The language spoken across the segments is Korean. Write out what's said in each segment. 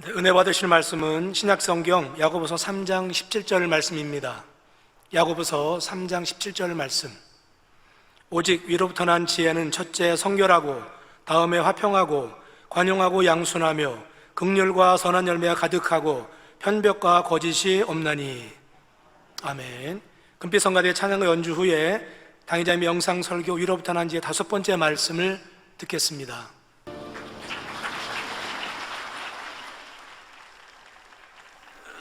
은혜 받으실 말씀은 신약성경 야고보서 3장 17절 말씀입니다. 야고보서 3장 17절 말씀. 오직 위로부터 난 지혜는 첫째 성결하고 다음에 화평하고 관용하고 양순하며 긍휼과 선한 열매가 가득하고 편벽과 거짓이 없나니. 아멘. 금빛 성가대 찬양의 연주 후에 당의자의 명상 설교 위로부터 난 지혜 5번째 말씀을 듣겠습니다.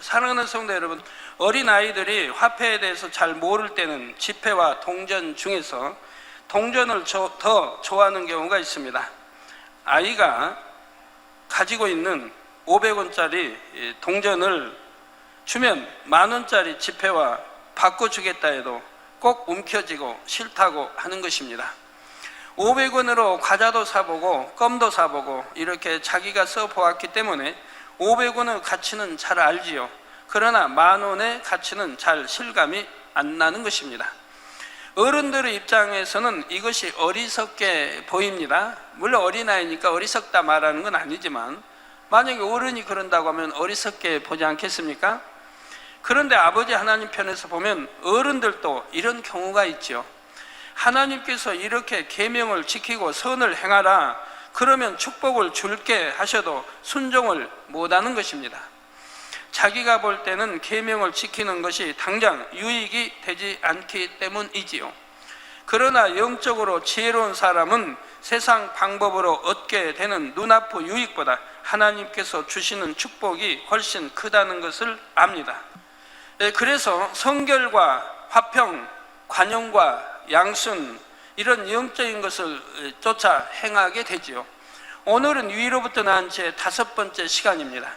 사랑하는 성도 여러분, 어린아이들이 화폐에 대해서 잘 모를 때는 지폐와 동전 중에서 동전을 더 좋아하는 경우가 있습니다. 아이가 가지고 있는 500원짜리 동전을 주면 10,000원짜리 지폐와 바꿔주겠다 해도 꼭 움켜쥐고 싫다고 하는 것입니다. 500원으로 과자도 사보고 껌도 사보고 이렇게 자기가 써보았기 때문에 500원의 가치는 잘 알지요. 그러나 10,000원의 가치는 잘 실감이 안 나는 것입니다. 어른들의 입장에서는 이것이 어리석게 보입니다. 물론 어린아이니까 어리석다 말하는 건 아니지만 만약에 어른이 그런다고 하면 어리석게 보지 않겠습니까? 그런데 아버지 하나님 편에서 보면 어른들도 이런 경우가 있죠. 하나님께서 이렇게 계명을 지키고 선을 행하라, 그러면 축복을 줄게 하셔도 순종을 못하는 것입니다. 자기가 볼 때는 계명을 지키는 것이 당장 유익이 되지 않기 때문이지요. 그러나 영적으로 지혜로운 사람은 세상 방법으로 얻게 되는 눈앞의 유익보다 하나님께서 주시는 축복이 훨씬 크다는 것을 압니다. 그래서 성결과 화평, 관용과 양순, 이런 영적인 것을 쫓아 행하게 되지요. 오늘은 위로부터 난 제 5번째 시간입니다.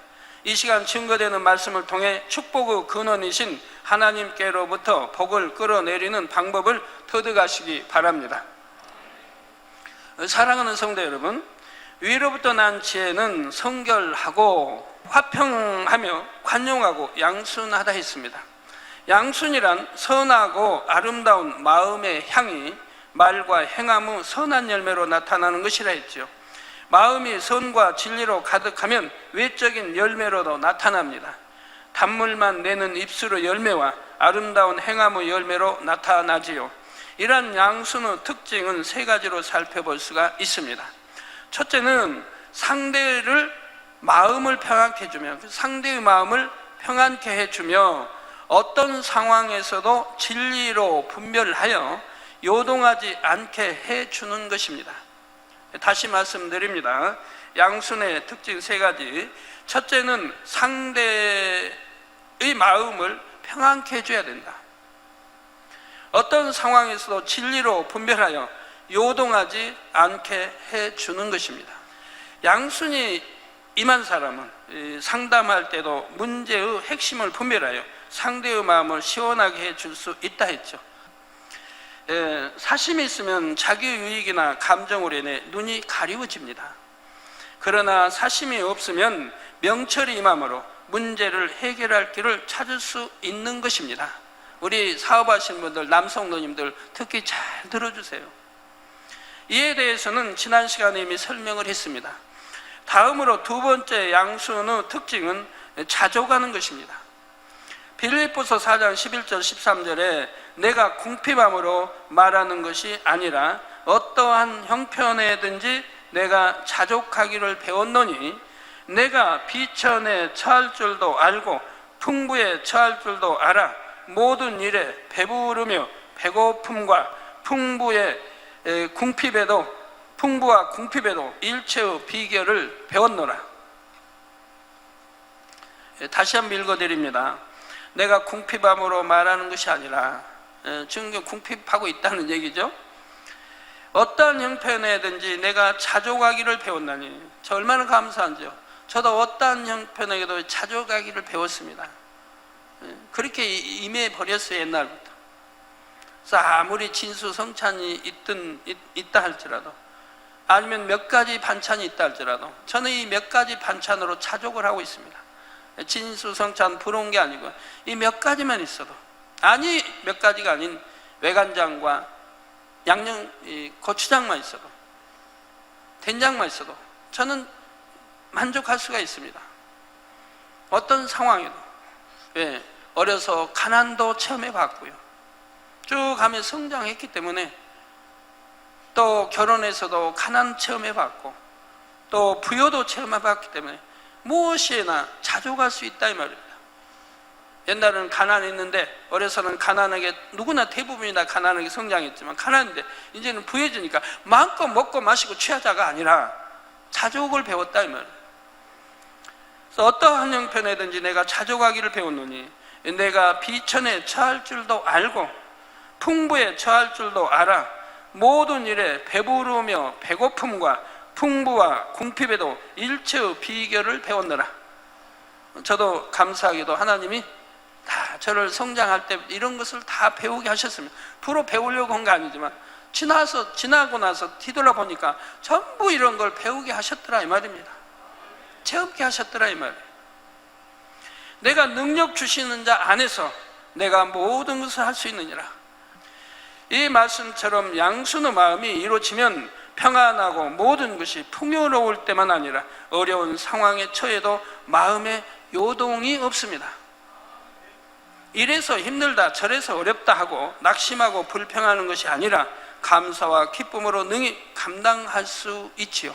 이 시간 증거되는 말씀을 통해 축복의 근원이신 하나님께로부터 복을 끌어내리는 방법을 터득하시기 바랍니다. 사랑하는 성도 여러분, 위로부터 난 지혜는 성결하고 화평하며 관용하고 양순하다 했습니다. 양순이란 선하고 아름다운 마음의 향이 말과 행함의 선한 열매로 나타나는 것이라 했죠. 마음이 선과 진리로 가득하면 외적인 열매로도 나타납니다. 단물만 내는 입술의 열매와 아름다운 행함의 열매로 나타나지요. 이러한 양순의 특징은 3가지로 살펴볼 수가 있습니다. 첫째는 상대를 마음을 평안케 해주며, 상대의 마음을 평안케 해주며 어떤 상황에서도 진리로 분별하여 요동하지 않게 해주는 것입니다. 다시 말씀드립니다. 양순의 특징 3가지. 첫째는 상대의 마음을 평안케 해줘야 된다. 어떤 상황에서도 진리로 분별하여 요동하지 않게 해주는 것입니다. 양순이 임한 사람은 상담할 때도 문제의 핵심을 분별하여 상대의 마음을 시원하게 해줄 수 있다 했죠. 사심이 있으면 자기 유익이나 감정으로 인해 눈이 가리워집니다. 그러나 사심이 없으면 명철이 임함으로 문제를 해결할 길을 찾을 수 있는 것입니다. 우리 사업하시는 분들, 남성 누님들 특히 잘 들어주세요. 이에 대해서는 지난 시간에 이미 설명을 했습니다. 다음으로 2번째 양순의 특징은 자족하는 것입니다. 빌립보서 4장 11절 13절에 내가 궁핍함으로 말하는 것이 아니라 어떠한 형편에든지 내가 자족하기를 배웠노니 내가 비천에 처할 줄도 알고 풍부에 처할 줄도 알아 모든 일에 배부르며 배고픔과 풍부와 궁핍에도 일체의 비결을 배웠노라. 다시 한번 읽어드립니다. 내가 궁핍함으로 말하는 것이 아니라, 지금 궁핍하고 있다는 얘기죠. 어떠한 형편에든지 내가 자족하기를 배웠나니. 저 얼마나 감사한지요. 저도 어떠한 형편에도 자족하기를 배웠습니다. 그렇게 임해버렸어요, 옛날부터. 그래서 아무리 진수성찬이 있다 할지라도, 아니면 몇 가지 반찬이 있다 할지라도 저는 이 몇 가지 반찬으로 자족을 하고 있습니다. 진수성찬 부러운 게 아니고 이 몇 가지만 있어도, 아니 몇 가지가 아닌 외간장과 양념 고추장만 있어도, 된장만 있어도 저는 만족할 수가 있습니다. 어떤 상황에도 어려서 가난도 체험해 봤고요. 쭉 가며 성장했기 때문에 또 결혼해서도 가난 체험해 봤고 또 부여도 체험해 봤기 때문에 무엇이나 자족할 수 있다 이 말입니다. 옛날에는 가난했는데 어려서는 가난하게 누구나 대부분이 다 가난하게 성장했지만 가난한데 이제는 부해지니까 마음껏 먹고 마시고 취하자가 아니라 자족을 배웠다 이 말이에요. 그래서 어떠한 형편에든지 내가 자족하기를 배웠노니 내가 비천에 처할 줄도 알고 풍부에 처할 줄도 알아 모든 일에 배부르며 배고픔과 풍부와 궁핍에도 일체의 비결을 배웠노라. 저도 감사하게도 하나님이 다 저를 성장할 때 이런 것을 다 배우게 하셨습니다. 프로 배우려고 한 거 아니지만 지나고 나서 뒤돌아보니까 전부 이런 걸 배우게 하셨더라 이 말입니다. 체험케 하셨더라 이 말이에요. 내가 능력 주시는 자 안에서 내가 모든 것을 할 수 있느니라. 이 말씀처럼 양순의 마음이 이루어지면 평안하고 모든 것이 풍요로울 때만 아니라 어려운 상황에 처해도 마음에 요동이 없습니다. 이래서 힘들다 저래서 어렵다 하고 낙심하고 불평하는 것이 아니라 감사와 기쁨으로 능히 감당할 수 있지요.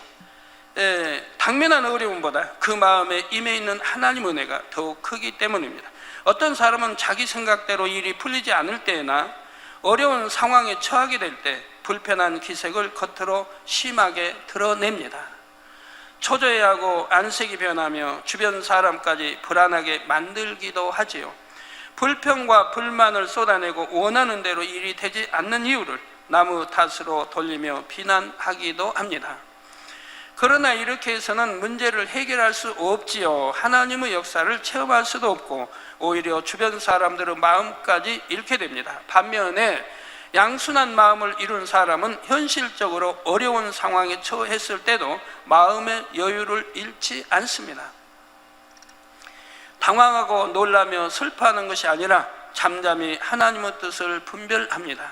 당면한 어려움보다 그 마음에 임해 있는 하나님 은혜가 더욱 크기 때문입니다. 어떤 사람은 자기 생각대로 일이 풀리지 않을 때나 어려운 상황에 처하게 될 때 불편한 기색을 겉으로 심하게 드러냅니다. 초조해하고 안색이 변하며 주변 사람까지 불안하게 만들기도 하지요. 불평과 불만을 쏟아내고 원하는 대로 일이 되지 않는 이유를 남의 탓으로 돌리며 비난하기도 합니다. 그러나 이렇게 해서는 문제를 해결할 수 없지요. 하나님의 역사를 체험할 수도 없고 오히려 주변 사람들의 마음까지 잃게 됩니다. 반면에 양순한 마음을 이룬 사람은 현실적으로 어려운 상황에 처했을 때도 마음의 여유를 잃지 않습니다. 당황하고 놀라며 슬퍼하는 것이 아니라 잠잠히 하나님의 뜻을 분별합니다.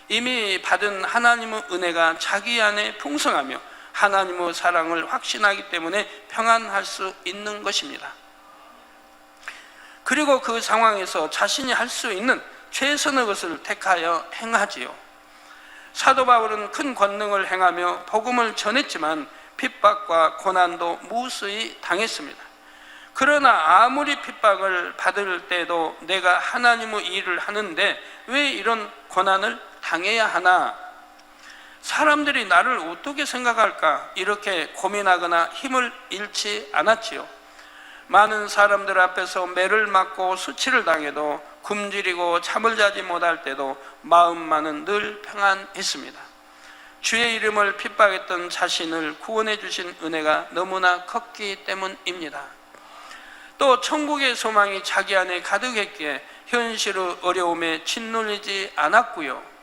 이미 받은 하나님의 은혜가 자기 안에 풍성하며 하나님의 사랑을 확신하기 때문에 평안할 수 있는 것입니다. 그리고 그 상황에서 자신이 할 수 있는 최선의 것을 택하여 행하지요. 사도 바울은 큰 권능을 행하며 복음을 전했지만 핍박과 고난도 무수히 당했습니다. 그러나 아무리 핍박을 받을 때도 내가 하나님의 일을 하는데 왜 이런 고난을 당해야 하나? 사람들이 나를 어떻게 생각할까? 이렇게 고민하거나 힘을 잃지 않았지요. 많은 사람들 앞에서 매를 맞고 수치를 당해도 굶주리고 잠을 자지 못할 때도 마음만은 늘 평안했습니다. 주의 이름을 핍박했던 자신을 구원해 주신 은혜가 너무나 컸기 때문입니다. 또 천국의 소망이 자기 안에 가득했기에 현실의 어려움에 짓눌리지 않았고요.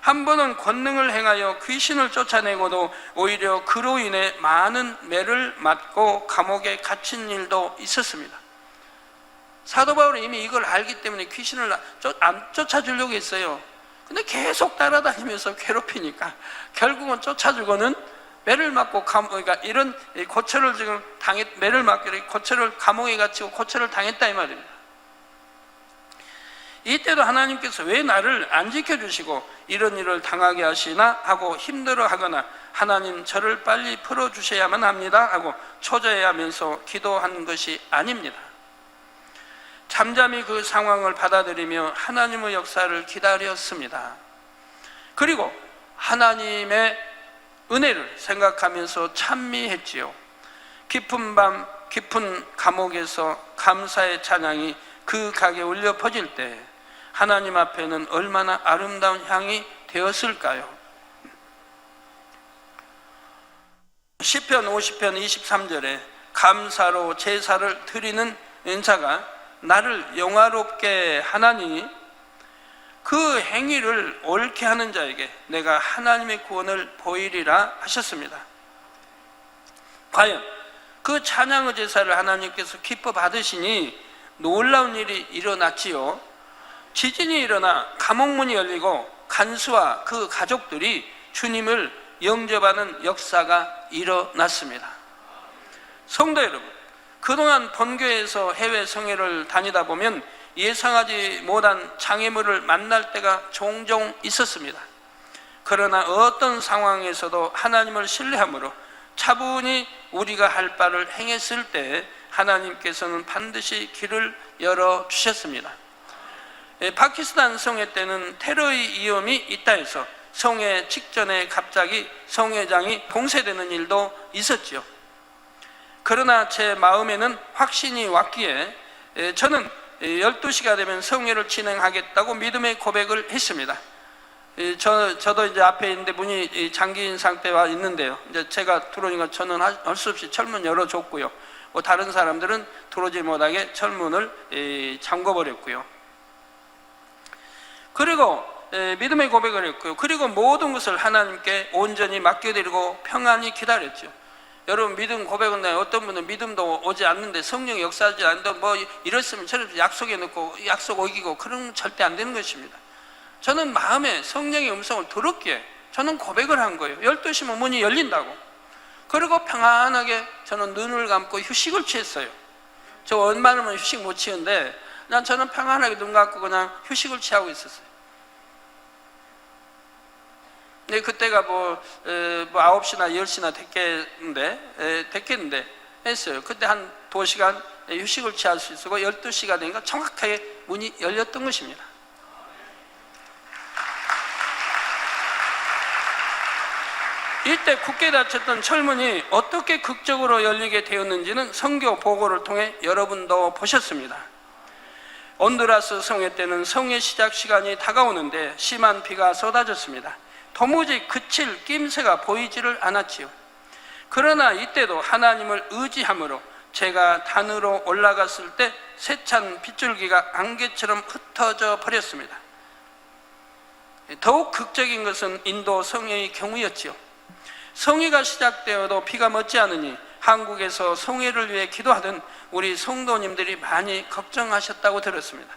한 번은 권능을 행하여 귀신을 쫓아내고도 오히려 그로 인해 많은 매를 맞고 감옥에 갇힌 일도 있었습니다. 사도 바울은 이미 이걸 알기 때문에 귀신을 안 쫓아주려고 했어요. 근데 계속 따라다니면서 괴롭히니까 결국은 쫓아주고는 매를 맞고 그러니까 이런 고초를 지금 매를 맞고 고초를 감옥에 갇히고 고초를 당했다 이 말입니다. 이때도 하나님께서 왜 나를 안 지켜주시고 이런 일을 당하게 하시나 하고 힘들어하거나 하나님 저를 빨리 풀어주셔야만 합니다 하고 초조해하면서 기도한 것이 아닙니다. 잠잠히 그 상황을 받아들이며 하나님의 역사를 기다렸습니다. 그리고 하나님의 은혜를 생각하면서 찬미했지요. 깊은 밤 깊은 감옥에서 감사의 찬양이 그 각에 울려 퍼질 때 하나님 앞에는 얼마나 아름다운 향이 되었을까요? 시편 50편 23절에 감사로 제사를 드리는 자가 나를 영화롭게 하나니 그 행위를 옳게 하는 자에게 내가 하나님의 구원을 보이리라 하셨습니다. 과연 그 찬양의 제사를 하나님께서 기뻐 받으시니 놀라운 일이 일어났지요. 지진이 일어나 감옥문이 열리고 간수와 그 가족들이 주님을 영접하는 역사가 일어났습니다. 성도 여러분, 그동안 본교에서 해외 성회를 다니다 보면 예상하지 못한 장애물을 만날 때가 종종 있었습니다. 그러나 어떤 상황에서도 하나님을 신뢰함으로 차분히 우리가 할 바를 행했을 때 하나님께서는 반드시 길을 열어주셨습니다. 파키스탄 성회 때는 테러의 위험이 있다 해서 성회 직전에 갑자기 성회장이 봉쇄되는 일도 있었지요. 그러나 제 마음에는 확신이 왔기에 저는 12시가 되면 성회를 진행하겠다고 믿음의 고백을 했습니다. 저도 이제 앞에 있는데 문이 잠긴 상태와 있는데요. 이제 제가 들어오니까 저는 할 수 없이 철문 열어줬고요. 다른 사람들은 들어오지 못하게 철문을 잠궈버렸고요. 그리고 믿음의 고백을 했고요. 그리고 모든 것을 하나님께 온전히 맡겨드리고 평안히 기다렸죠. 여러분, 믿음 고백은 어떤 분은 믿음도 오지 않는데 성령이 역사하지 않는데 뭐 이랬으면 저를 약속해 놓고 약속 어기고 그런 건 절대 안 되는 것입니다. 저는 마음에 성령의 음성을 들었기에 저는 고백을 한 거예요. 12시면 문이 열린다고. 그리고 평안하게 저는 눈을 감고 휴식을 취했어요. 저 웬만하면 휴식 못 취는데 저는 평안하게 눈 감고 그냥 휴식을 취하고 있었어요. 근데 그때가 9시나 10시나 됐겠는데 했어요. 그때 한 2시간 휴식을 취할 수 있었고 12시가 되니까 정확하게 문이 열렸던 것입니다. 이때 굳게 닫혔던 철문이 어떻게 극적으로 열리게 되었는지는 선교 보고를 통해 여러분도 보셨습니다. 온두라스 성회 때는 성회 시작 시간이 다가오는데 심한 비가 쏟아졌습니다. 도무지 그칠 낌새가 보이지를 않았지요. 그러나 이때도 하나님을 의지함으로 제가 단으로 올라갔을 때 세찬 빗줄기가 안개처럼 흩어져 버렸습니다. 더욱 극적인 것은 인도 성회의 경우였지요. 성회가 시작되어도 비가 멎지 않으니 한국에서 성회를 위해 기도하던 우리 성도님들이 많이 걱정하셨다고 들었습니다.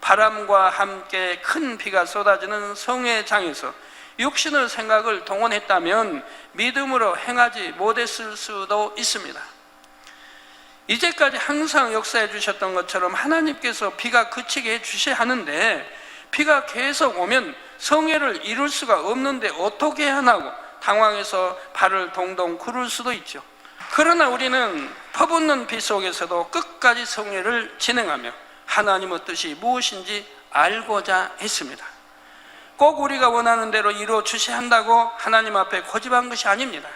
바람과 함께 큰 비가 쏟아지는 성회장에서 육신의 생각을 동원했다면 믿음으로 행하지 못했을 수도 있습니다. 이제까지 항상 역사해 주셨던 것처럼 하나님께서 비가 그치게 해주셔야 하는데 비가 계속 오면 성회를 이룰 수가 없는데 어떻게 하나고 당황해서 발을 동동 구를 수도 있죠. 그러나 우리는 퍼붓는 비 속에서도 끝까지 성회를 진행하며 하나님의 뜻이 무엇인지 알고자 했습니다. 꼭 우리가 원하는 대로 이루어 주셔야 한다고 하나님 앞에 고집한 것이 아닙니다.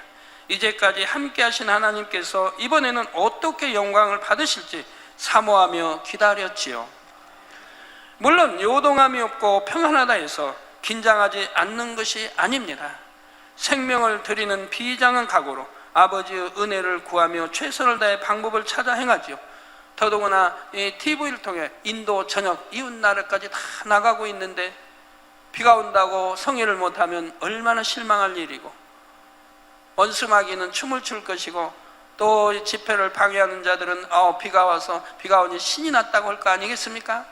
이제까지 함께 하신 하나님께서 이번에는 어떻게 영광을 받으실지 사모하며 기다렸지요. 물론 요동함이 없고 평안하다 해서 긴장하지 않는 것이 아닙니다. 생명을 드리는 비장한 각오로 아버지의 은혜를 구하며 최선을 다해 방법을 찾아 행하지요. 더더구나 이 TV를 통해 인도 전역 이웃나라까지 다 나가고 있는데 비가 온다고 성회를 못하면 얼마나 실망할 일이고, 원수마귀는 춤을 출 것이고, 또 집회를 방해하는 자들은 비가 와서 비가 오니 신이 났다고 할 거 아니겠습니까?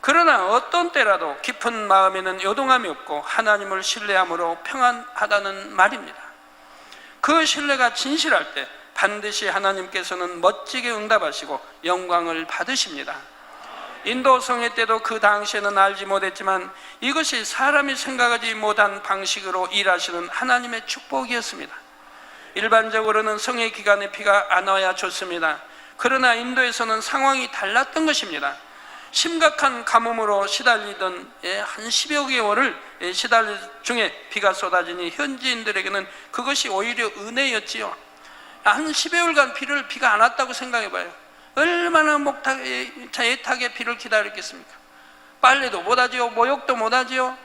그러나 어떤 때라도 깊은 마음에는 요동함이 없고 하나님을 신뢰함으로 평안하다는 말입니다. 그 신뢰가 진실할 때 반드시 하나님께서는 멋지게 응답하시고 영광을 받으십니다. 인도 성회 때도 그 당시에는 알지 못했지만 이것이 사람이 생각하지 못한 방식으로 일하시는 하나님의 축복이었습니다. 일반적으로는 성회 기간에 비가 안 와야 좋습니다. 그러나 인도에서는 상황이 달랐던 것입니다. 심각한 가뭄으로 시달리던 한 10여 개월을 시달릴 중에 비가 쏟아지니 현지인들에게는 그것이 오히려 은혜였지요. 한 10여일간 비가 안 왔다고 생각해봐요. 얼마나 애타게 비를 기다렸겠습니까? 빨래도 못하지요, 모욕도 못하지요.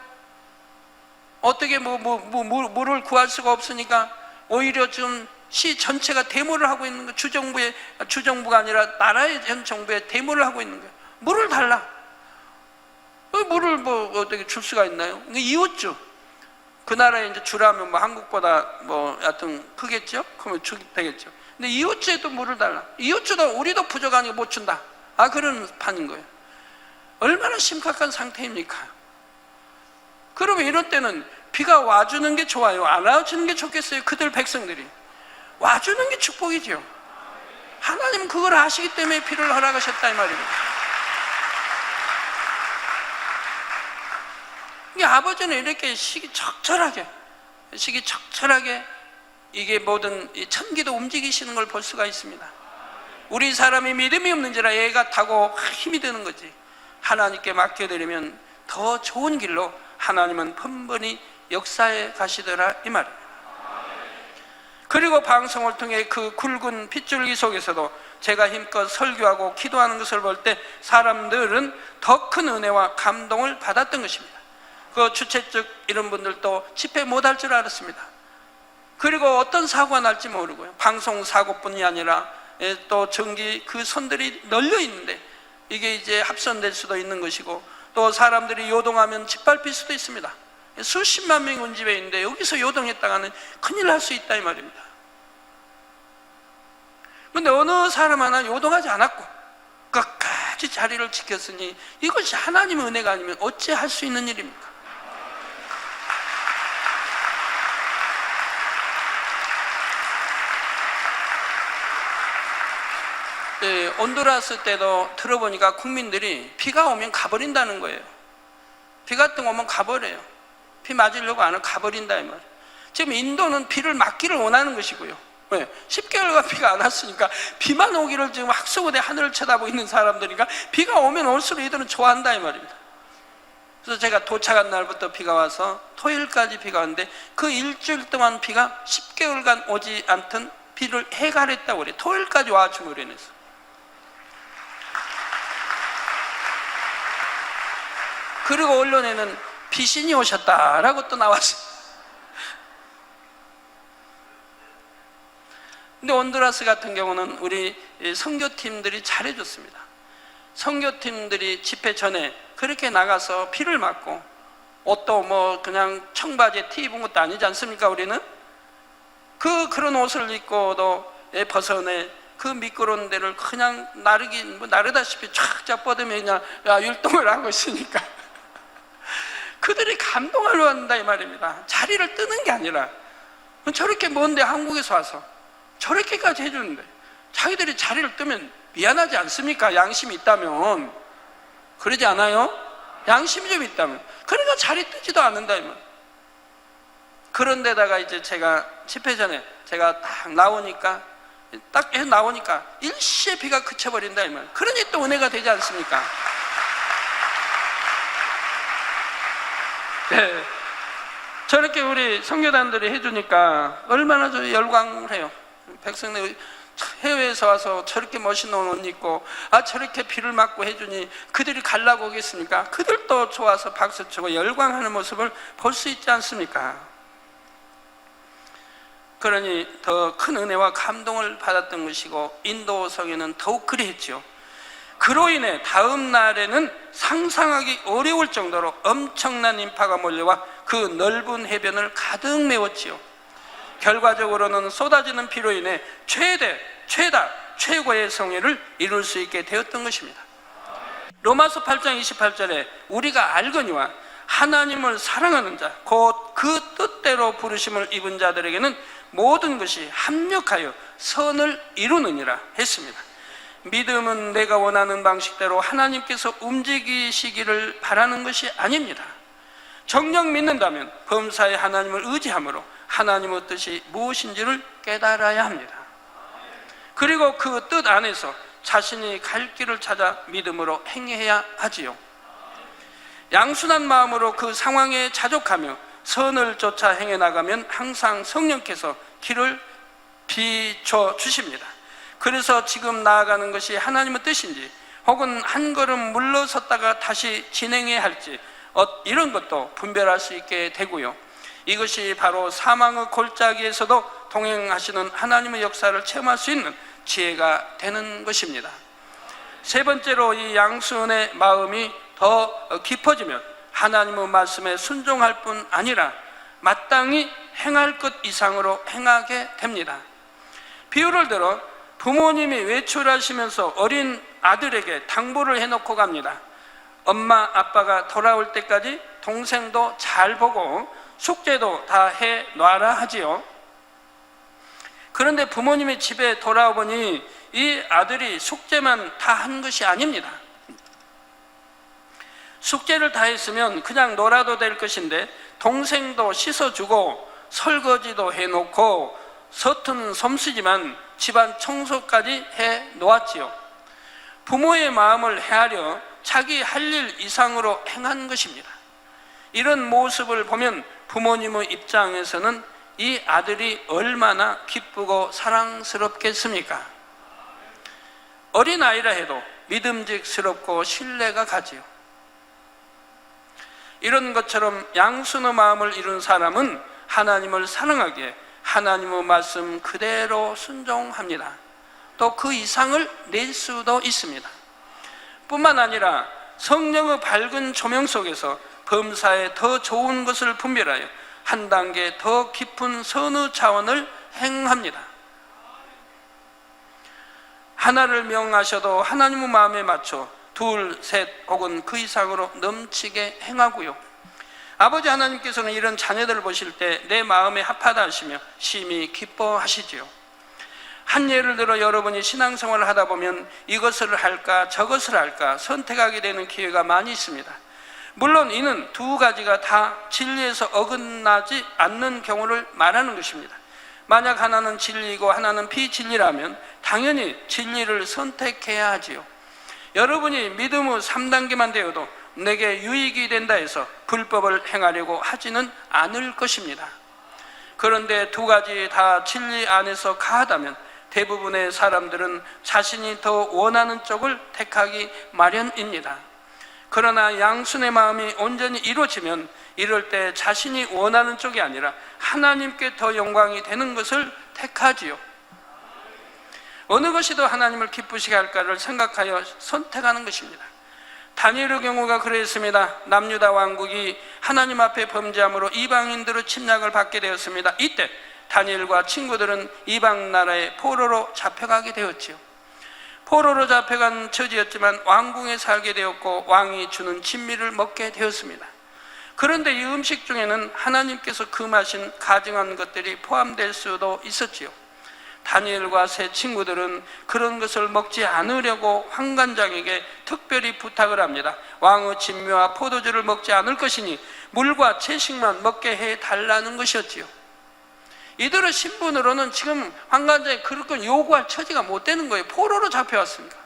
어떻게 물을 구할 수가 없으니까 오히려 지금 시 전체가 데모를 하고 있는 거예요. 주정부가 아니라 나라의 전 정부에 데모를 하고 있는 거예요. 물을 달라. 물을 어떻게 줄 수가 있나요? 이웃주. 그 나라에 이제 주라면 한국보다 여하튼 크겠죠? 그러면 되겠죠. 근데 이웃주에도 물을 달라. 이웃주도 우리도 부족하니까 못 준다. 그런 판인 거예요. 얼마나 심각한 상태입니까? 그러면 이런 때는 비가 와주는 게 좋아요? 안 와주는 게 좋겠어요? 그들 백성들이. 와주는 게 축복이죠. 하나님은 그걸 아시기 때문에 피를 허락하셨다 이 말입니다. 이 아버지는 이렇게 시기적절하게 이게 모든 이 천기도 움직이시는 걸 볼 수가 있습니다. 우리 사람이 믿음이 없는지라 애가 타고 힘이 드는 거지. 하나님께 맡겨드리면 더 좋은 길로 하나님은 번번이 역사에 가시더라 이 말입니다. 그리고 방송을 통해 그 굵은 핏줄기 속에서도 제가 힘껏 설교하고 기도하는 것을 볼 때 사람들은 더 큰 은혜와 감동을 받았던 것입니다. 그 주최 측 이런 분들도 집회 못할 줄 알았습니다. 그리고 어떤 사고가 날지 모르고요. 방송 사고뿐이 아니라 또 전기 그 선들이 널려 있는데 이게 이제 합선될 수도 있는 것이고, 또 사람들이 요동하면 짓밟힐 수도 있습니다. 수십만 명이 온 집에 있는데 여기서 요동했다가는 큰일 날 수 있다 이 말입니다. 그런데 어느 사람 하나 요동하지 않았고 끝까지 자리를 지켰으니 이것이 하나님의 은혜가 아니면 어찌 할 수 있는 일입니까? 온두라스 때도 들어보니까 국민들이 비가 오면 가버린다는 거예요. 비 같은 거 오면 가버려요. 비 맞으려고 안 하고 가버린다 이 말이에요. 지금 인도는 비를 맞기를 원하는 것이고요. 왜? 10개월간 비가 안 왔으니까 비만 오기를 지금 학수고대 하늘을 쳐다보고 있는 사람들이니까 비가 오면 올수록 이들은 좋아한다 이 말입니다. 그래서 제가 도착한 날부터 비가 와서 토요일까지 비가 왔는데 그 일주일 동안 비가 10개월간 오지 않던 비를 해갈했다고 그래요. 토요일까지 와줌으로 인해서. 그리고 언론에는 비신이 오셨다라고 또 나왔어요. 근데 온두라스 같은 경우는 우리 선교팀들이 잘해줬습니다. 선교팀들이 집회 전에 그렇게 나가서 비를 맞고, 옷도 뭐 그냥 청바지에 티 입은 것도 아니지 않습니까? 우리는 그런 옷을 입고도 벗어내 그 미끄러운 데를 그냥 나르다시피 쫙쫙 뻗으며 그냥 율동을 하고 있으니까 그들이 감동을 받는다 이 말입니다. 자리를 뜨는 게 아니라 저렇게 먼데 한국에서 와서 저렇게까지 해주는데 자기들이 자리를 뜨면 미안하지 않습니까? 양심이 있다면. 그러지 않아요? 양심이 좀 있다면. 그러니까 자리 뜨지도 않는다 이 말. 그런데다가 이제 제가 집회 전에 제가 딱 나오니까 일시에 비가 그쳐버린다 이 말. 그러니 또 은혜가 되지 않습니까? 네. 저렇게 우리 선교단들이 해주니까 얼마나 저 열광을 해요. 백성들 해외에서 와서 저렇게 멋있는 옷 입고 저렇게 비를 맞고 해주니 그들이 가려고 오겠습니까? 그들도 좋아서 박수치고 열광하는 모습을 볼 수 있지 않습니까? 그러니 더 큰 은혜와 감동을 받았던 것이고, 인도 성에는 더욱 그리했지요. 그로 인해 다음 날에는 상상하기 어려울 정도로 엄청난 인파가 몰려와 그 넓은 해변을 가득 메웠지요. 결과적으로는 쏟아지는 비로 인해 최고의 성회를 이룰 수 있게 되었던 것입니다. 로마서 8장 28절에 우리가 알거니와 하나님을 사랑하는 자 곧 그 뜻대로 부르심을 입은 자들에게는 모든 것이 합력하여 선을 이루느니라 했습니다. 믿음은 내가 원하는 방식대로 하나님께서 움직이시기를 바라는 것이 아닙니다. 정녕 믿는다면 범사에 하나님을 의지함으로 하나님의 뜻이 무엇인지를 깨달아야 합니다. 그리고 그 뜻 안에서 자신이 갈 길을 찾아 믿음으로 행해야 하지요. 양순한 마음으로 그 상황에 자족하며 선을 쫓아 행해 나가면 항상 성령께서 길을 비춰 주십니다. 그래서 지금 나아가는 것이 하나님의 뜻인지, 혹은 한 걸음 물러섰다가 다시 진행해야 할지 이런 것도 분별할 수 있게 되고요. 이것이 바로 사망의 골짜기에서도 동행하시는 하나님의 역사를 체험할 수 있는 지혜가 되는 것입니다. 세 번째로, 이 양순의 마음이 더 깊어지면 하나님의 말씀에 순종할 뿐 아니라 마땅히 행할 것 이상으로 행하게 됩니다. 비유를 들어 부모님이 외출하시면서 어린 아들에게 당부를 해놓고 갑니다. 엄마 아빠가 돌아올 때까지 동생도 잘 보고 숙제도 다 해놔라 하지요. 그런데 부모님의 집에 돌아와 보니 이 아들이 숙제만 다 한 것이 아닙니다. 숙제를 다 했으면 그냥 놀아도 될 것인데 동생도 씻어주고 설거지도 해놓고 서툰 솜씨지만 집안 청소까지 해 놓았지요. 부모의 마음을 헤아려 자기 할 일 이상으로 행한 것입니다. 이런 모습을 보면 부모님의 입장에서는 이 아들이 얼마나 기쁘고 사랑스럽겠습니까? 어린아이라 해도 믿음직스럽고 신뢰가 가지요. 이런 것처럼 양순의 마음을 이룬 사람은 하나님을 사랑하기에 하나님의 말씀 그대로 순종합니다. 또 그 이상을 낼 수도 있습니다. 뿐만 아니라 성령의 밝은 조명 속에서 범사에 더 좋은 것을 분별하여 한 단계 더 깊은 선의 차원을 행합니다. 하나를 명하셔도 하나님의 마음에 맞춰 둘, 셋 혹은 그 이상으로 넘치게 행하고요. 아버지 하나님께서는 이런 자녀들을 보실 때 내 마음에 합하다 하시며 심히 기뻐하시지요. 한 예를 들어 여러분이 신앙생활을 하다 보면 이것을 할까 저것을 할까 선택하게 되는 기회가 많이 있습니다. 물론 이는 두 가지가 다 진리에서 어긋나지 않는 경우를 말하는 것입니다. 만약 하나는 진리이고 하나는 비진리라면 당연히 진리를 선택해야 하지요. 여러분이 믿음의 3단계만 되어도 내게 유익이 된다 해서 불법을 행하려고 하지는 않을 것입니다. 그런데 두 가지 다 진리 안에서 가하다면 대부분의 사람들은 자신이 더 원하는 쪽을 택하기 마련입니다. 그러나 양순의 마음이 온전히 이루어지면 이럴 때 자신이 원하는 쪽이 아니라 하나님께 더 영광이 되는 것을 택하지요. 어느 것이 더 하나님을 기쁘시게 할까를 생각하여 선택하는 것입니다. 다니엘의 경우가 그랬습니다. 남유다 왕국이 하나님 앞에 범죄함으로 이방인들의 침략을 받게 되었습니다. 이때 다니엘과 친구들은 이방 나라의 포로로 잡혀가게 되었지요. 포로로 잡혀간 처지였지만 왕궁에 살게 되었고 왕이 주는 진미를 먹게 되었습니다. 그런데 이 음식 중에는 하나님께서 금하신 가증한 것들이 포함될 수도 있었지요. 다니엘과 세 친구들은 그런 것을 먹지 않으려고 환관장에게 특별히 부탁을 합니다. 왕의 진미와 포도주를 먹지 않을 것이니 물과 채식만 먹게 해달라는 것이었지요. 이들의 신분으로는 지금 환관장에 그럴 걸 요구할 처지가 못 되는 거예요. 포로로 잡혀왔으니까.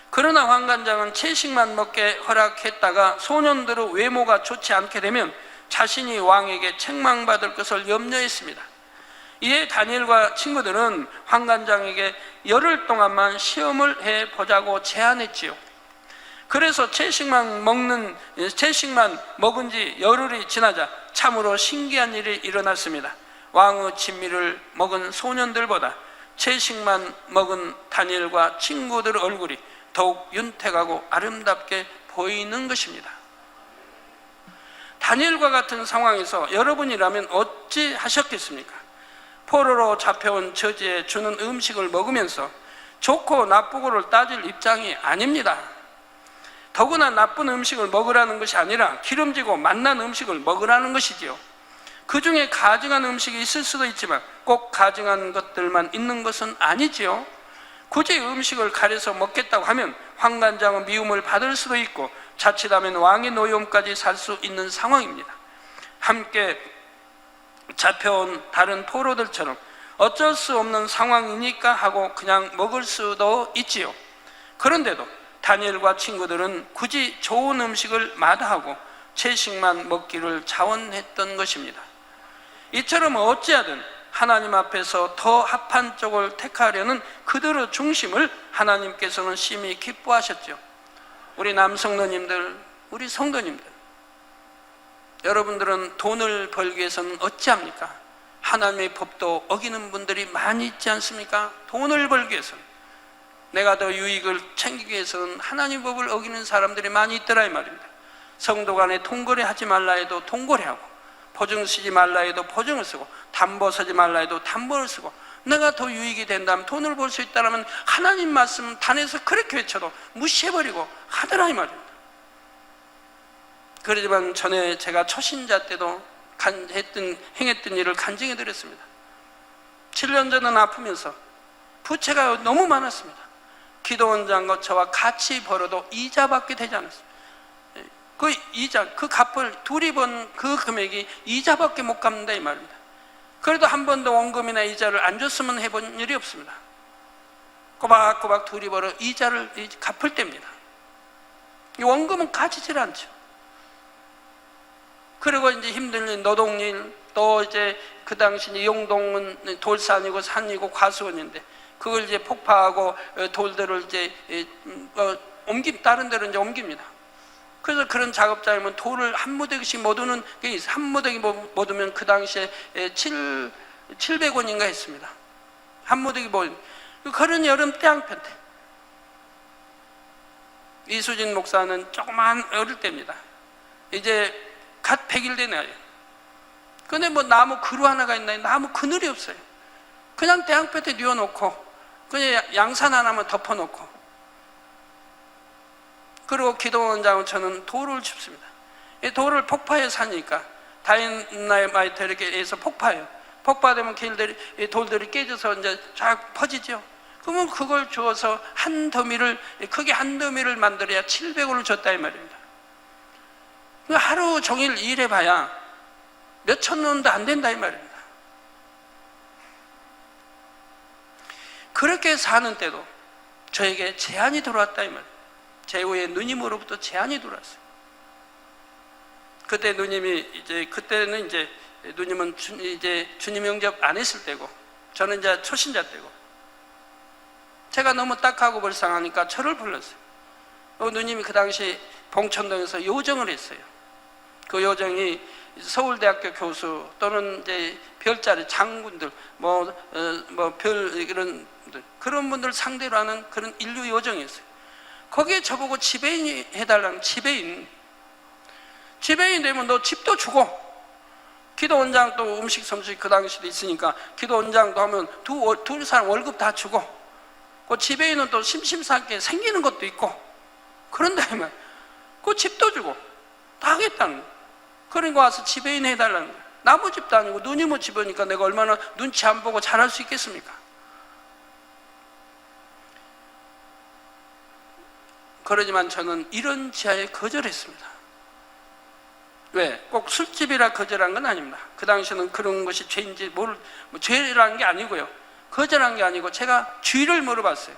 그러나 환관장은 채식만 먹게 허락했다가 소년들의 외모가 좋지 않게 되면 자신이 왕에게 책망받을 것을 염려했습니다. 이에 다니엘과 친구들은 환관장에게 열흘 동안만 시험을 해보자고 제안했지요. 그래서 채식만 먹은 지 열흘이 지나자 참으로 신기한 일이 일어났습니다. 왕의 진미를 먹은 소년들보다 채식만 먹은 다니엘과 친구들의 얼굴이 더욱 윤택하고 아름답게 보이는 것입니다. 다니엘과 같은 상황에서 여러분이라면 어찌 하셨겠습니까? 포로로 잡혀온 처지에 주는 음식을 먹으면서 좋고 나쁘고를 따질 입장이 아닙니다. 더구나 나쁜 음식을 먹으라는 것이 아니라 기름지고 맛난 음식을 먹으라는 것이지요. 그 중에 가증한 음식이 있을 수도 있지만 꼭 가증한 것들만 있는 것은 아니지요. 굳이 음식을 가려서 먹겠다고 하면 환관장은 미움을 받을 수도 있고 자칫하면 왕의 노여움까지 살 수 있는 상황입니다. 함께 잡혀온 다른 포로들처럼 어쩔 수 없는 상황이니까 하고 그냥 먹을 수도 있지요. 그런데도 다니엘과 친구들은 굳이 좋은 음식을 마다하고 채식만 먹기를 자원했던 것입니다. 이처럼 어찌하든 하나님 앞에서 더 합한 쪽을 택하려는 그들의 중심을 하나님께서는 심히 기뻐하셨죠. 우리 남성노님들, 우리 성도님들, 여러분들은 돈을 벌기 위해서는 어찌합니까? 하나님의 법도 어기는 분들이 많이 있지 않습니까? 돈을 벌기 위해서는, 내가 더 유익을 챙기기 위해서는 하나님의 법을 어기는 사람들이 많이 있더라 이 말입니다. 성도 간에 통거래 하지 말라 해도 통거래하고, 보증 쓰지 말라 해도 보증을 쓰고, 담보 서지 말라 해도 담보를 쓰고, 내가 더 유익이 된다면, 돈을 벌 수 있다면 하나님 말씀 단에서 그렇게 외쳐도 무시해버리고 하더라 이 말입니다. 그러지만 전에 제가 초신자 때도 행했던 일을 간증해 드렸습니다. 7년 전은 아프면서 부채가 너무 많았습니다. 기도원장과 저와 같이 벌어도 이자밖에 되지 않았습니다. 그 이자, 그 갚을 둘이 번 그 금액이 이자밖에 못 갚는다 이 말입니다. 그래도 한 번도 원금이나 이자를 안 줬으면 해본 일이 없습니다. 꼬박꼬박 둘이 벌어 이자를 갚을 때입니다. 이 원금은 가지질 않죠. 그리고 이제 힘든 일, 노동일, 또 이제 그 당시 용동은 돌산이고 산이고 과수원인데 그걸 이제 폭파하고 돌들을 이제 다른 데로 이제 옮깁니다. 그래서 그런 작업장이면 돌을 한 무더기씩 못 오는 게 있어요. 한 무더기 못 오면 그 당시에 700원인가 했습니다. 한 무더기 못. 그런 여름 태양편 때 이수진 목사는 조그만 어릴 때입니다. 이제 갓 100일 된 애예요. 근데 뭐 나무 그루 하나가 있나? 나무 그늘이 없어요. 그냥 태양볕에 뉘어놓고 그냥 양산 하나만 덮어놓고, 그리고 기도원장은 저는 돌을 줍습니다. 이 돌을 폭파해 사니까 다이나마이트 이렇게 해서 폭파해요. 폭파되면 돌들이 깨져서 이제 쫙 퍼지죠. 그러면 그걸 주어서 크게 한 더미를 만들어야 700원을 줬다 이 말입니다. 하루 종일 일해봐야 몇천 원도 안 된다 이 말입니다. 그렇게 사는 때도 저에게 제안이 들어왔다 이 말입니다. 제후의 누님으로부터 제안이 들어왔어요. 그때 그때는 이제 누님은 이제 주님 영접 안 했을 때고 저는 이제 초신자 때고, 제가 너무 딱하고 불쌍하니까 저를 불렀어요. 누님이 그 당시 봉천동에서 요정을 했어요. 그 요정이 서울대학교 교수 또는 이제 별자리 장군들, 그런 분들 상대로 하는 그런 인류 요정이었어요. 거기에 저보고 지배인이 해달라는, 지배인 되면 너 집도 주고, 기도원장 또 음식 솜씨 그 당시도 있으니까 기도원장도 하면 두 사람 월급 다 주고, 그 지배인은 또 심심찮게 생기는 것도 있고 그런다 이 말. 그 집도 주고 다 하겠다는 거예요. 그러니까 와서 지배인 해달라는 거예요. 나무 집도 아니고 누님의 집이니까 내가 얼마나 눈치 안 보고 잘할 수 있겠습니까? 그러지만 저는 이런 제안에 거절했습니다. 왜? 꼭 술집이라 거절한 건 아닙니다. 그 당시에는 그런 것이 죄인지 죄라는 게 아니고요, 거절한 게 아니고 제가 주의를 물어봤어요.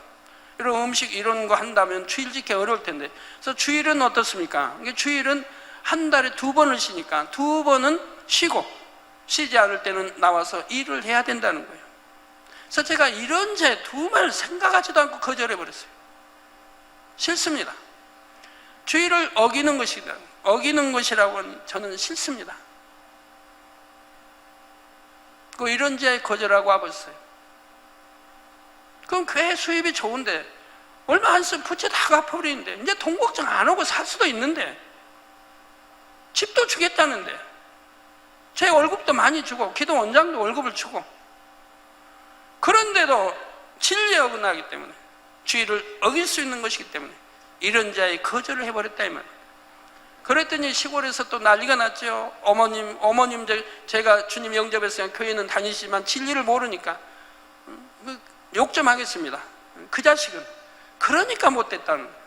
이런 음식 이런 거 한다면 주일 지키기 어려울 텐데, 그래서 주일은 어떻습니까? 주일은 한 달에 2번을 쉬니까 2번은 쉬고, 쉬지 않을 때는 나와서 일을 해야 된다는 거예요. 그래서 제가 이런 제 두 말 생각하지도 않고 거절해 버렸어요. 싫습니다. 주의를 어기는 것이라고는 저는 싫습니다. 이런 제에 거절하고 와버렸어요. 그럼 교회 수입이 좋은데 얼마 안 쓰면 부채 다 갚아버리는데 이제 돈 걱정 안 하고 살 수도 있는데, 집도 주겠다는데, 제 월급도 많이 주고 기도원장도 월급을 주고, 그런데도 진리에 어긋나기 때문에, 주의를 어길 수 있는 것이기 때문에 이런 자에 거절을 해버렸다 이 말이에요. 그랬더니 시골에서 또 난리가 났죠. 어머님 제가 주님 영접했으니까 교회는 다니시지만 진리를 모르니까 욕 좀 하겠습니다. 그 자식은 그러니까 못됐다는 거예요.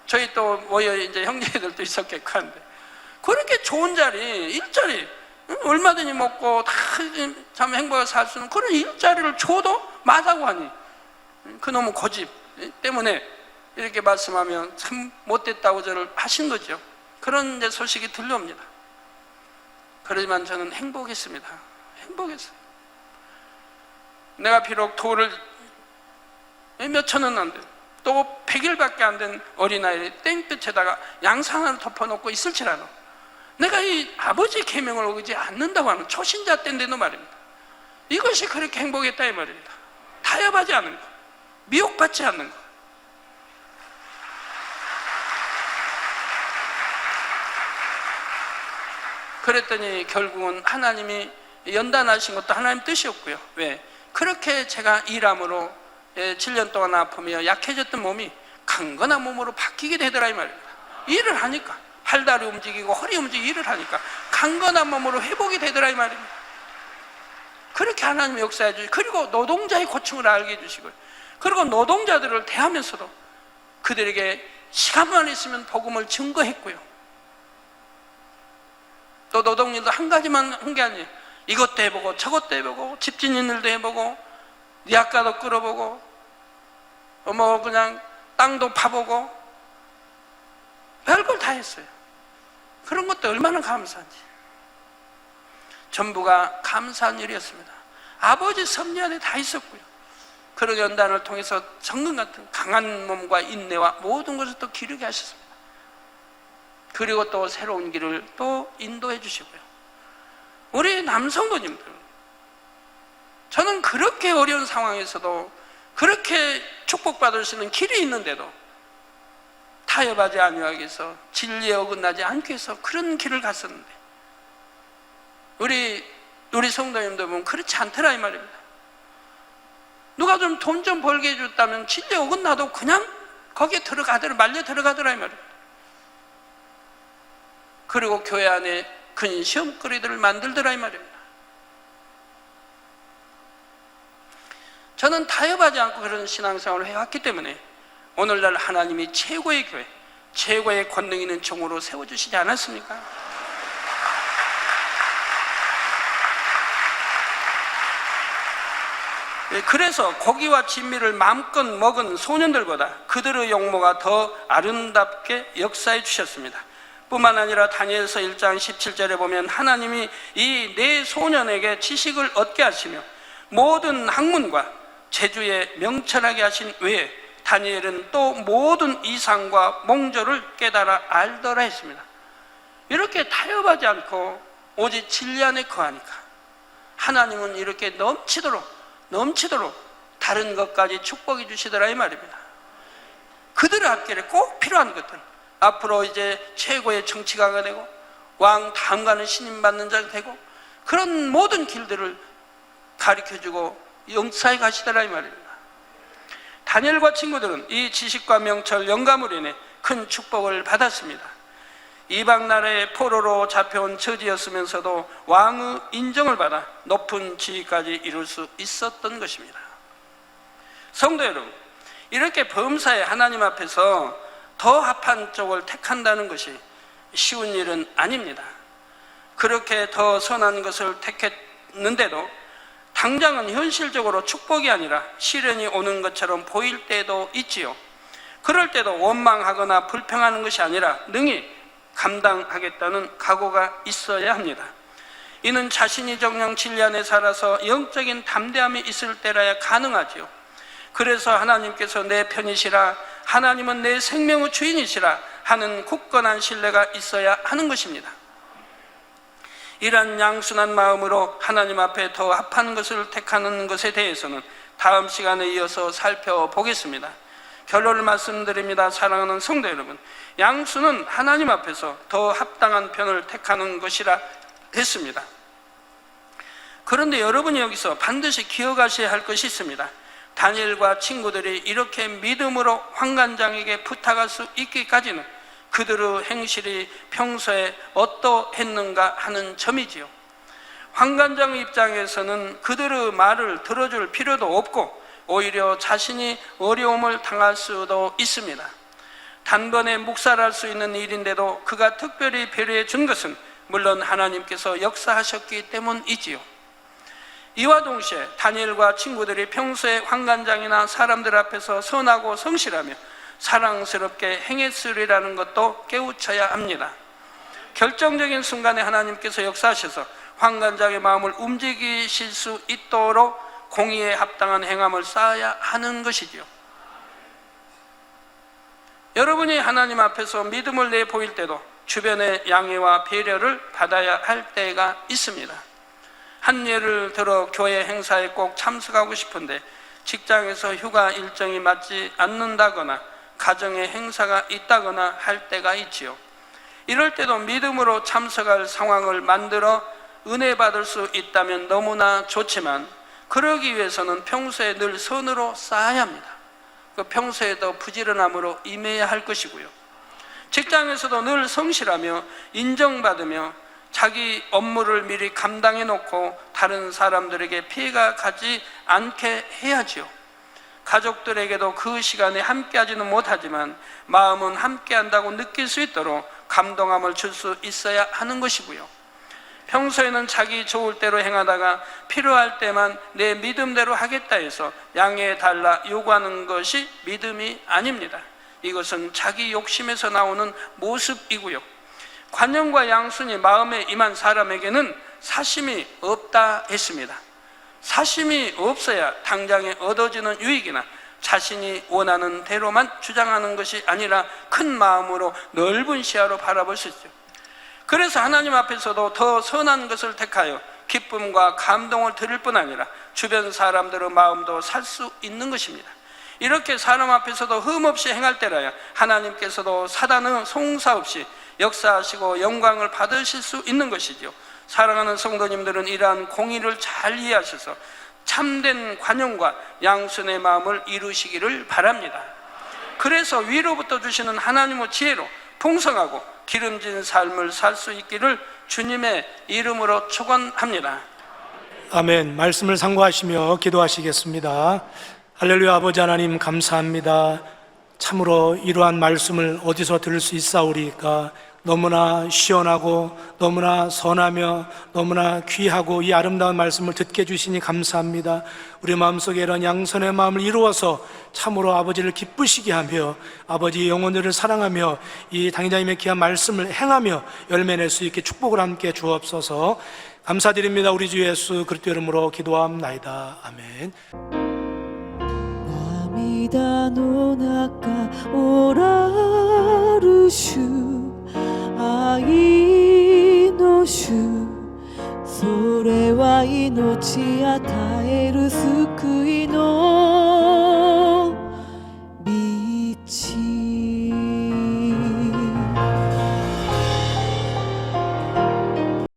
저희 또 모여 이제 형제들도 있었겠고 한데, 그렇게 좋은 자리, 일자리 얼마든지 먹고 다 참 행복하게 살 수 있는 그런 일자리를 줘도 마다고 하니, 그놈의 고집 때문에 이렇게 말씀하면 참 못됐다고 저를 하신 거죠. 그런 이제 소식이 들려옵니다. 그러지만 저는 행복했습니다. 행복했어요. 내가 비록 돌을 몇천 원 안 돼, 또 100일밖에 안 된 어린아이를 땡볕에다가 양산 하나 덮어놓고 있을지라도 내가 이 아버지 계명을 어기지 않는다고 하는 초신자 때인데도 말입니다. 이것이 그렇게 행복했다 이 말입니다. 타협하지 않는 것, 미혹받지 않는 것. 그랬더니 결국은 하나님이 연단하신 것도 하나님 뜻이었고요. 왜? 그렇게 제가 일함으로 7년 동안 아프며 약해졌던 몸이 강건한 몸으로 바뀌게 되더라 이 말입니다. 일을 하니까 팔다리 움직이고 허리 움직이고 일을 하니까 강건한 몸으로 회복이 되더라 이 말입니다. 그렇게 하나님의 역사해 주시고, 그리고 노동자의 고충을 알게 해주시고요. 그리고 노동자들을 대하면서도 그들에게 시간만 있으면 복음을 증거했고요. 또 노동일도 한 가지만 한 게 아니에요. 이것도 해보고 저것도 해보고 집짓는 일도 해보고 니아까도 끌어보고 뭐 그냥 땅도 파보고 별걸 다 했어요. 그런 것도 얼마나 감사한지. 전부가 감사한 일이었습니다. 아버지 섭리 안에 다 있었고요. 그런 연단을 통해서 정금 같은 강한 몸과 인내와 모든 것을 또 기르게 하셨습니다. 그리고 또 새로운 길을 또 인도해 주시고요. 우리 남성도님들, 저는 그렇게 어려운 상황에서도 그렇게 축복받을 수 있는 길이 있는데도 타협하지 아니하기 위해서, 진리에 어긋나지 않기 위해서 그런 길을 갔었는데 우리 성도님들 보면 그렇지 않더라 이 말입니다. 누가 좀 돈 좀 벌게 해줬다면 진리에 어긋나도 그냥 거기에 들어가더라, 말려 들어가더라 이 말입니다. 그리고 교회 안에 큰 시험거리들을 만들더라 이 말입니다. 저는 타협하지 않고 그런 신앙생활을 해왔기 때문에 오늘날 하나님이 최고의 교회, 최고의 권능 있는 종으로 세워주시지 않았습니까? 그래서 고기와 진미를 마음껏 먹은 소년들보다 그들의 용모가 더 아름답게 역사해 주셨습니다. 뿐만 아니라 다니엘서 1장 17절에 보면 하나님이 이 네 소년에게 지식을 얻게 하시며 모든 학문과 재주에 명철하게 하신 외에 다니엘은 또 모든 이상과 몽조를 깨달아 알더라 했습니다. 이렇게 타협하지 않고 오직 진리 안에 거하니까 하나님은 이렇게 넘치도록 다른 것까지 축복해 주시더라 이 말입니다. 그들의 앞길에 꼭 필요한 것들, 앞으로 이제 최고의 정치가가 되고 왕 다음 가는 신임 받는 자가 되고 그런 모든 길들을 가르쳐주고 역사해 가시더라 이 말입니다. 다니엘과 친구들은 이 지식과 명철, 영감으로 인해 큰 축복을 받았습니다. 이방 나라의 포로로 잡혀온 처지였으면서도 왕의 인정을 받아 높은 지위까지 이룰 수 있었던 것입니다. 성도 여러분, 이렇게 범사에 하나님 앞에서 더 합한 쪽을 택한다는 것이 쉬운 일은 아닙니다. 그렇게 더 선한 것을 택했는데도 당장은 현실적으로 축복이 아니라 시련이 오는 것처럼 보일 때도 있지요. 그럴 때도 원망하거나 불평하는 것이 아니라 능히 감당하겠다는 각오가 있어야 합니다. 이는 자신이 정녕 진리 안에 살아서 영적인 담대함이 있을 때라야 가능하지요. 그래서 하나님께서 내 편이시라, 하나님은 내 생명의 주인이시라 하는 굳건한 신뢰가 있어야 하는 것입니다. 이러한 양순한 마음으로 하나님 앞에 더 합한 것을 택하는 것에 대해서는 다음 시간에 이어서 살펴보겠습니다. 결론을 말씀드립니다. 사랑하는 성도 여러분, 양수는 하나님 앞에서 더 합당한 편을 택하는 것이라 했습니다. 그런데 여러분이 여기서 반드시 기억하셔야 할 것이 있습니다. 다니엘과 친구들이 이렇게 믿음으로 환관장에게 부탁할 수 있기까지는 그들의 행실이 평소에 어떠했는가 하는 점이지요. 환관장의 입장에서는 그들의 말을 들어줄 필요도 없고 오히려 자신이 어려움을 당할 수도 있습니다. 단번에 묵살할 수 있는 일인데도 그가 특별히 배려해 준 것은 물론 하나님께서 역사하셨기 때문이지요. 이와 동시에 다니엘과 친구들이 평소에 환관장이나 사람들 앞에서 선하고 성실하며 사랑스럽게 행했으리라는 것도 깨우쳐야 합니다. 결정적인 순간에 하나님께서 역사하셔서 환관장의 마음을 움직이실 수 있도록 공의에 합당한 행함을 쌓아야 하는 것이지요. 여러분이 하나님 앞에서 믿음을 내보일 때도 주변의 양해와 배려를 받아야 할 때가 있습니다. 한 예를 들어 교회 행사에 꼭 참석하고 싶은데 직장에서 휴가 일정이 맞지 않는다거나 가정에 행사가 있다거나 할 때가 있지요. 이럴 때도 믿음으로 참석할 상황을 만들어 은혜 받을 수 있다면 너무나 좋지만 그러기 위해서는 평소에 늘 선으로 쌓아야 합니다. 그 평소에도 부지런함으로 임해야 할 것이고요. 직장에서도 늘 성실하며 인정받으며 자기 업무를 미리 감당해 놓고 다른 사람들에게 피해가 가지 않게 해야지요. 가족들에게도 그 시간에 함께하지는 못하지만 마음은 함께한다고 느낄 수 있도록 감동함을 줄 수 있어야 하는 것이고요. 평소에는 자기 좋을 대로 행하다가 필요할 때만 내 믿음대로 하겠다 해서 양해해달라 요구하는 것이 믿음이 아닙니다. 이것은 자기 욕심에서 나오는 모습이고요. 관용과 양순이 마음에 임한 사람에게는 사심이 없다 했습니다. 사심이 없어야 당장에 얻어지는 유익이나 자신이 원하는 대로만 주장하는 것이 아니라 큰 마음으로 넓은 시야로 바라볼 수 있죠. 그래서 하나님 앞에서도 더 선한 것을 택하여 기쁨과 감동을 드릴 뿐 아니라 주변 사람들의 마음도 살 수 있는 것입니다. 이렇게 사람 앞에서도 흠없이 행할 때라야 하나님께서도 사단의 송사 없이 역사하시고 영광을 받으실 수 있는 것이죠. 사랑하는 성도님들은 이러한 공의를 잘 이해하셔서 참된 관용과 양순의 마음을 이루시기를 바랍니다. 그래서 위로부터 주시는 하나님의 지혜로 풍성하고 기름진 삶을 살 수 있기를 주님의 이름으로 축원합니다. 아멘. 말씀을 상고하시며 기도하시겠습니다. 할렐루야. 아버지 하나님 감사합니다. 참으로 이러한 말씀을 어디서 들을 수 있사오리까? 너무나 시원하고 너무나 선하며 너무나 귀하고 이 아름다운 말씀을 듣게 해주시니 감사합니다. 우리 마음속에 이런 양선의 마음을 이루어서 참으로 아버지를 기쁘시게 하며 아버지 영혼들을 사랑하며 이 당회자님의 귀한 말씀을 행하며 열매낼 수 있게 축복을 함께 주옵소서. 감사드립니다. 우리 주 예수 그리스도 이름으로 기도합나이다. 아멘. 涙の中おらる主愛の主それは命与える救い